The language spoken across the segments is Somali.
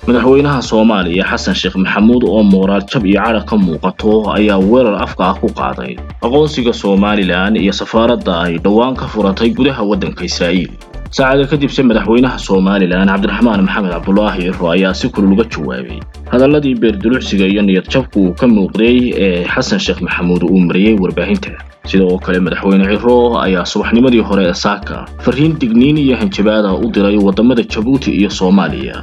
madaxweynaha Soomaaliya Xasan Sheekh Maxamuud oo moraal jab iyo cara ka muuqato ayaa weerar afka ah ku qaaday aqoonsiga Soomaaliland iyo safaaradda ay dhawaan ka furatay gudaha waddanka Israa'iil. saacado kadib madaxweynaha Soomaaliland Cabdiraxmaan Maxamed Cabdullaahi Cirro ayaa si kulul uga jawaabay hadalladii beerdulucsiga iyo niyad jabku ka muuqday ee Xasan Sheekh Maxamuud uu mariyay warbaahinta. sidoo kale madaxweyne Cirro ayaa subaxnimadii hore ee saaka fariin digniin iyo hanjabaad ah u diray wadamada Djibouti iyo Soomaaliya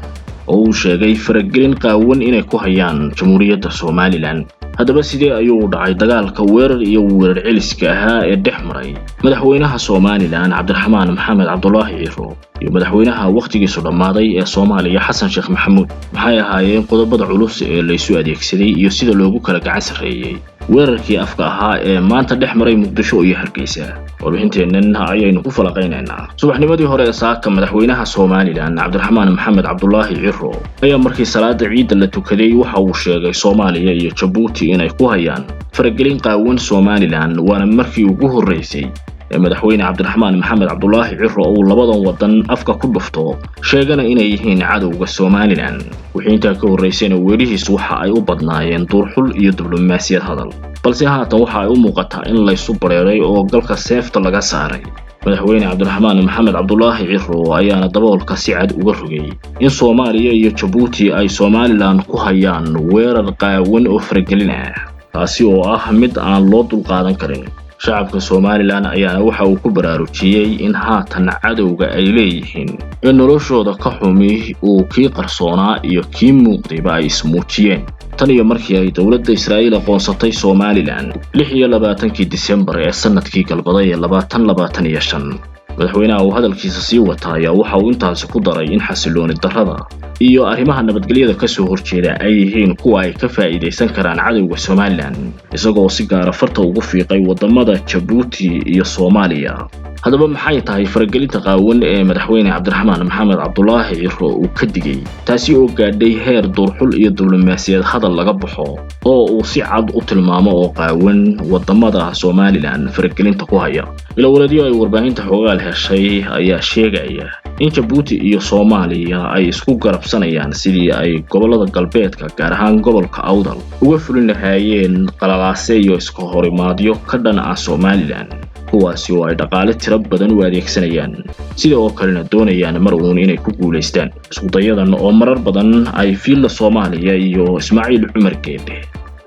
oo uu sheegay faragelin qaawan inay ku hayaan Jamhuuriyadda Soomaaliland. haddaba sidee ayuu dhacay dagaalka weerar iyo weerar celiska ahaa ee dhex maray madaxweynaha Soomaaliland Cabdiraxmaan Maxamed Cabdullaahi Cirro iyo madaxweynaha waqtigiisu dhamaaday ee Soomaaliya Xasan Sheekh Maxamuud? maxay ahaayeen qodobada culus ee la isu adeegsaday iyo sida loogu kala gacan sareeyay weerarkii afka ahaa ee maanta dhex maray Muqdisho iyo Hargeysa? warbixinteennan ayaynu ku falaqaynaynaa. subaxnimadii hore ee saaka madaxweynaha Soomaaliland Cabdiraxmaan Maxamed Cabdullaahi Cirro ayaa markii salaada ciidda la tukaday waxa uu sheegay Soomaaliya iyo Djibouti inay ku hayaan faragelin qaawan Soomaaliland, waana markii ugu horeysay ee madaxweyne Cabdiraxmaan Maxamed Cabdullaahi Cirro uu labadan wadan afka ku dhufto sheegana inay yihiin cadowga Soomaaliland. wixii intaa ka horeysayna weerihiisu waxa ay u badnaayeen duurxul iyo diblomaasiyad hadal, balse haatan waxa ay u muuqataa in la isu bareeray oo galka seefta laga saaray. madaxweyne Cabdiraxmaan Maxamed Cabdullaahi Cirro ayaana daboolka si cad uga rogay in Soomaaliya iyo Djibouti ay Soomaaliland ku hayaan weerar qaawan oo faragelin ah, taasi oo ah mid aan loo dulqaadan karin. shacabka Soomaaliland ayaana waxa uu ku baraarujiyay in haatan cadowga ay leeyihiin in noloshooda ka xumi uu kii qarsoonaa iyo kii muuqdayba ay ismuujiyeen tan iyo markii ay dowladda Israa'iil aqoonsatay Soomaaliland 26 Diseembar ee sanadkii galbaday ee 2025. madaxweynaha uu hadalkiisa sii wata ayaa waxa uu intaas ku daray in xasilooni darrada iyo arrimaha nabadgelyada ka soo horjeeda ay yihiin kuwa ay ka faa'iideysan karaan cadowga Soomaaliland, isagoo si gaar ah farta ugu fiiqay wadamada Djibouti iyo Soomaaliya. haddaba maxay tahay faragelinta qaawan ee madaxweyne Cabdiraxmaan Maxamed Cabdullaahi Cirro uu ka digay, taasi oo gaadhay heer duurxul iyo diblomaasiyad hadal laga baxo oo uu si cad u tilmaamo oo qaawan wadamada Soomaaliland faragelinta ku haya? ilowladii ay warbaahinta xogaal heshay ayaa sheegaya in Djibouti iyo Soomaaliya ay isku garabsanayaan sidii ay gobolada galbeedka gaar ahaan gobolka Awdal uga fulin lahaayeen qalalaase iyo iska horimaadyo ka dhan ah Soomaaliland, kuwaasi oo ay dhaqaale tiro badan u adeegsanayaan sidoo kalena doonayaan mar uun inay ku guuleystaan. isku dayadan oo marar badan ay fiilla Soomaaliya iyo Ismaaciil Cumar Geelle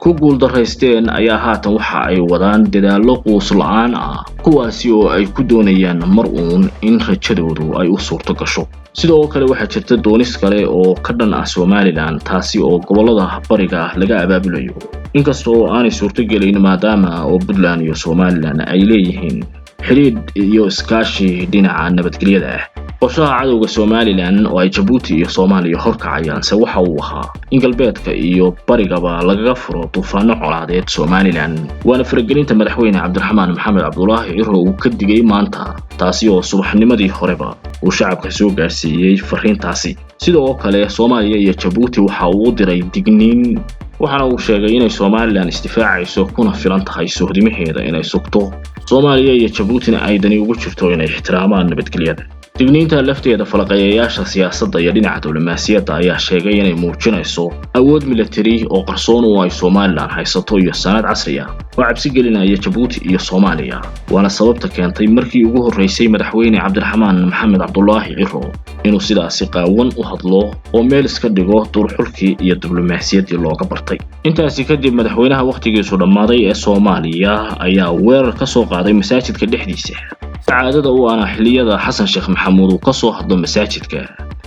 ku guuldareysteen ayaa haatan waxa ay wadaan dadaallo quus la'aan ah, kuwaasi oo ay ku doonayaan mar uun in rajadoodu ay u suurto gasho. sidoo kale waxaa jirta doonis kale oo ka dhan ah Soomaaliland, taasi oo gobolada bariga laga abaabulayo, inkastoo aanay suurto gelin maadaama oo Puntland iyo Soomaaliland ay leeyihiin xiriir iyo iskaashi dhinaca nabadgelyada ah. qorshaha cadowga Soomaaliland oo ay Djibouti iyo Soomaaliya horkacayaan waxa uu ahaa in galbeedka iyo barigaba lagaga furo duufaano colaadeed Soomaaliland, waana faragelinta madaxweyne Cabdiraxmaan Maxamed Cabdullaahi Cirro uu ka digay maanta, taasi oo subaxnimadii horeba uu shacabka soo gaarsiiyay fariintaasi. sidoo kale Soomaaliya iyo Djibouti waxa uu diray digniin, waxaana uu sheegay inay Soomaaliland istifaacayso kuna filan tahay sohdimaheeda inay sugto. Soomaaliya iyo Djibouti ay dani ugu jirto inay ixtiraamaan nabadgelyada. digniinta lafteeda falaqayaasha siyaasadda iyo dhinaca diblomaasiyadda ayaa sheegay inay muujinayso awood military oo qarsoon oo ay Soomaaliland haysato iyo sanad casri ah oo cabsi gelinaya Djibouti iyo Soomaaliya, waana sababta keentay markii ugu horeysay madaxweyne Cabdiraxmaan Maxamed Cabdullaahi Cirro inuu sidaasi qaawan u hadlo oo meel iska dhigo duurxulkii iyo diblomaasiyaddii looga bartay. intaasi kadib madaxweynaha waqtigiisu dhamaaday ee Soomaaliya ayaa weerar ka soo qaaday masaajidka dhexdiisa. caadada oo aan xilliyada Xasan Sheekh Maxamuud uu ka soo hadlo masaajidka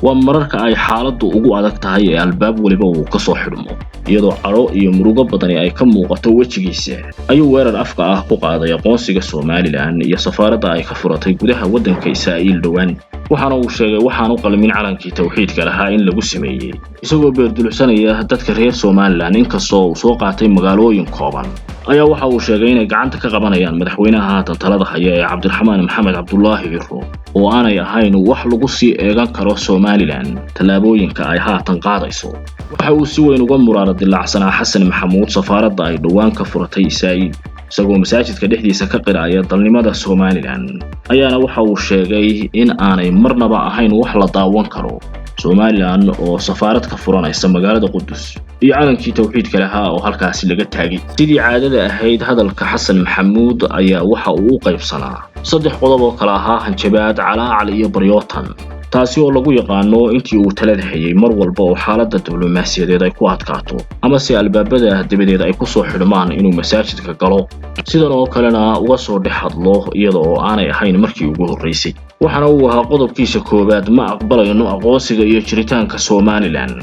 waa mararka ay xaaladdu ugu adag tahay ee albaab waliba uu ka soo xidhmo, iyadoo caro iyo murugo badan ay ka muuqato wejigiisa. ayuu weerar afka ah ku qaaday aqoonsiga Soomaaliland iyo safaaradda ay ka furatay gudaha waddanka Israa'iil dhawaan, waxaana uu sheegay waxaan u qalmin calankii tawxiidka lahaa in lagu sameeyay, isagoo beerdulsanaya dadka reer Soomaaliland. inkastoo uu soo qaatay magaalooyin kooban ayaa waxa uu sheegay inay gacanta ka qabanayaan madaxweynaha haatan talada haya ee Cabdiraxmaan Maxamed Cabdullaahi Cirro oo aanay ahayn wax lagu sii eegan karo Soomaaliland tallaabooyinka ay haatan qaadayso. waxa uu si weyn uga muraad dilacsanaa Xasan Maxamuud safaaradda ay dhawaan ka furatay Israa'iil, isagoo masaajidka dhexdiisa ka qiraya dalnimada Soomaaliland ayaana waxa uu sheegay in aanay marnaba ahayn wax la daawan karo Somaliland oo safaarad ka furanaysa magaalada Qudus iyo calankii tawxiidka lahaa oo halkaasi laga taagay sidii caadada ahayd hadalka Xasan Maxamuud ayaa waxa uu u qaybsanaa saddex qodob oo kala ahaa hanjabaad calaacal iyo baryootan taasi oo lagu yaqaano intii uu talada hayay mar walba oo xaaladda diblomaasiyadeed ay ku adkaato ama si albaabada dibadeed ay ku soo xidhmaan inuu masaajidka galo sidan oo kalena uga soo dhex hadlo iyada oo aanay ahayn markii ugu horeysay waxaana uu ahaa qodobkiisa koowaad ma aqbalayno aqoonsiga iyo jiritaanka Somaliland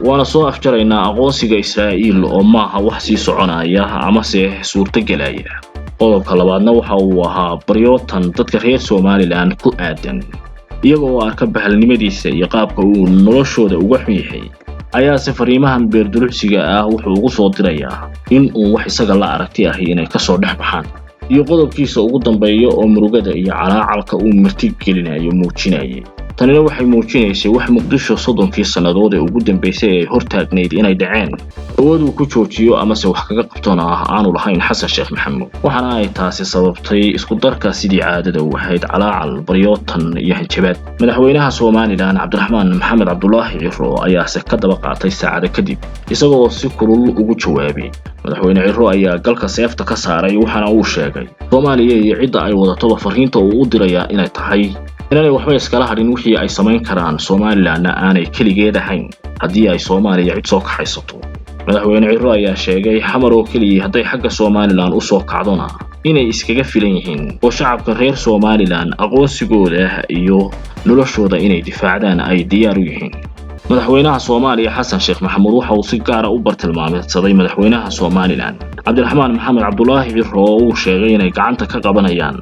waana soo afjaraynaa aqoonsiga Israa'iil oo maaha wax sii soconaya ama se suurtagelaya qodobka labaadna waxa uu ahaa baryootan dadka reer Somaliland ku aadan iyagoo arka bahalnimadiisa iyo qaabka uu noloshooda uga xun yahay ayaa safariimahan beerdulucsiga ah wuxuu ugu soo dirayaa in uu wax isaga la aragti ah inay ka soo dhex baxaan iyo qodobkiisa ugu dambeeya oo murugada iyo calaacalka uu marti gelinayo muujinayay tanina waxay muujinaysay wax Muqdisho 30 sanadood ee ugu dambeysay ay hortaagneyd inay dhaceen awood uu ku joojiyo ama se wax kaga qabtona aanu lahayn Xasan Sheekh Maxamuud waxaana ay taasi sababtay isku darka sidii caadada u ahayd calaacal baryootan iyo hanjabaad madaxweynaha Somaliland Cabdiraxmaan Maxamed Cabdullaahi Ciro ayaa se ka daba qaatay saacado kadib isagoo si kulul ugu jawaabay madaxweyne Ciro ayaa galka seefta ka saaray waxaana uu sheegay Soomaaliya iyo cidda ay wadato fariinta uu u dirayaa inay tahay inay waxba iskala hadhin wixii ay samayn karaan Somaliland aanay kaligeed ahayn haddii ay Soomaaliya cid soo kaxaysato madaxweyne Ciro ayaa sheegay xamar oo kaliya haday xagga Somaliland u soo kacdona inay iskaga filan yihiin oo shacabka reer Somaliland aqoonsigooda iyo noloshooda inay difaacdaan ay diyaar u yihiin madaxweynaha Soomaaliya Xasan Sheekh Maxamuud waxa uu si gaar ah u bartilmaameedsaday madaxweynaha Somaliland Cabdiraxmaan Maxamed Cabdullaahi Ciro oo uu sheegay inay gacanta ka qabanayaan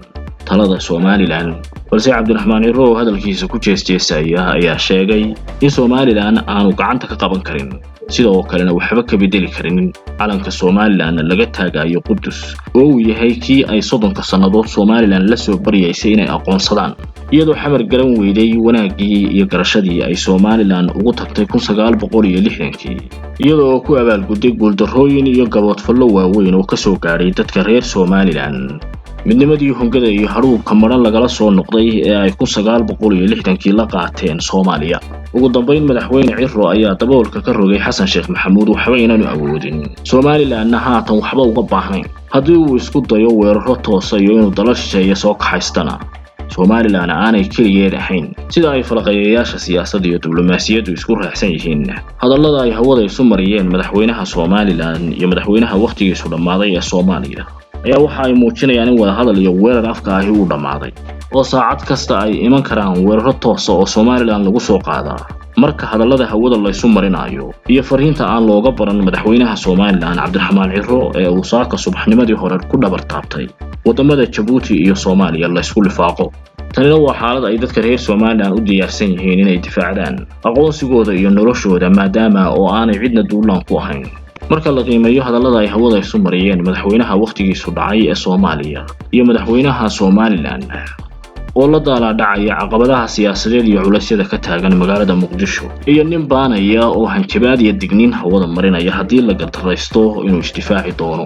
talada Somaliland balse Cabdiraxmaan Ciro hadalkiisa ku jeesjeesaya ayaa sheegay in Somaliland aanu gacanta ka qaban karin sidoo kalena waxba ka bedeli karin calanka Somaliland laga taagayo Qudus oo uu yahay kii ay 30 sanadood Somaliland la soo bariyaysay inay aqoonsadaan iyadoo xamar garan weyday wanaagii iyo garashadii ay Somaliland ugu tagtay 1960kii iyadoo ku abaalguday guuldarrooyin iyo gaboodfallo waaweyn oo ka soo gaaray dadka reer Somaliland midnimadii hongada iyo haruubka maran lagala soo noqday ee ay 1960kii la qaateen Soomaaliya ugu dambeyn madaxweyne Ciro ayaa daboolka ka rogay Xasan Sheekh Maxamuud waxba inaanu awoodin Somaliland haatan waxba uga baahnayn haddii uu isku dayo weeraro toos ah iyo inuu dalal shisheeye soo kaxaystana Somaliland aanay kaligeed ahayn sida ay falaqayaasha siyaasadda iyo diblomaasiyaddu isku raacsan yihiin hadallada ay hawada isu mariyeen madaxweynaha Somaliland iyo madaxweynaha waqtigiisu dhamaaday ee Soomaaliya ayaa waxa ay muujinayaan in wada hadal iyo weerar afka ah uu dhamaaday oo saacad kasta ay iman karaan weeraro toos ah oo Somaliland lagu soo qaadaa marka hadallada hawada la isu marinayo iyo fariinta aan looga baran madaxweynaha Somaliland Cabdiraxmaan Ciro ee uu saaka subaxnimadii hore ku dhabar taabtay wadamada Djibouti iyo Soomaaliya la isku lifaaqo tanina waa xaalad ay dadka reer Somaliland u diyaarsan yihiin inay difaacdaan aqoonsigooda iyo noloshooda maadaama oo aanay cidna duulaan ku ahayn marka la qiimeeyo hadallada ay hawada isu mariyeen madaxweynaha waqtigiisu dhacay ee Soomaaliya iyo madaxweynaha Somaliland oo la daalaa dhacaya caqabadaha siyaasadeed iyo culaysyada ka taagan magaalada Muqdisho iyo nin baanaya oo hanjabaad iyo digniin hawada marinaya haddii la gadaraysto inuu isdifaaci doono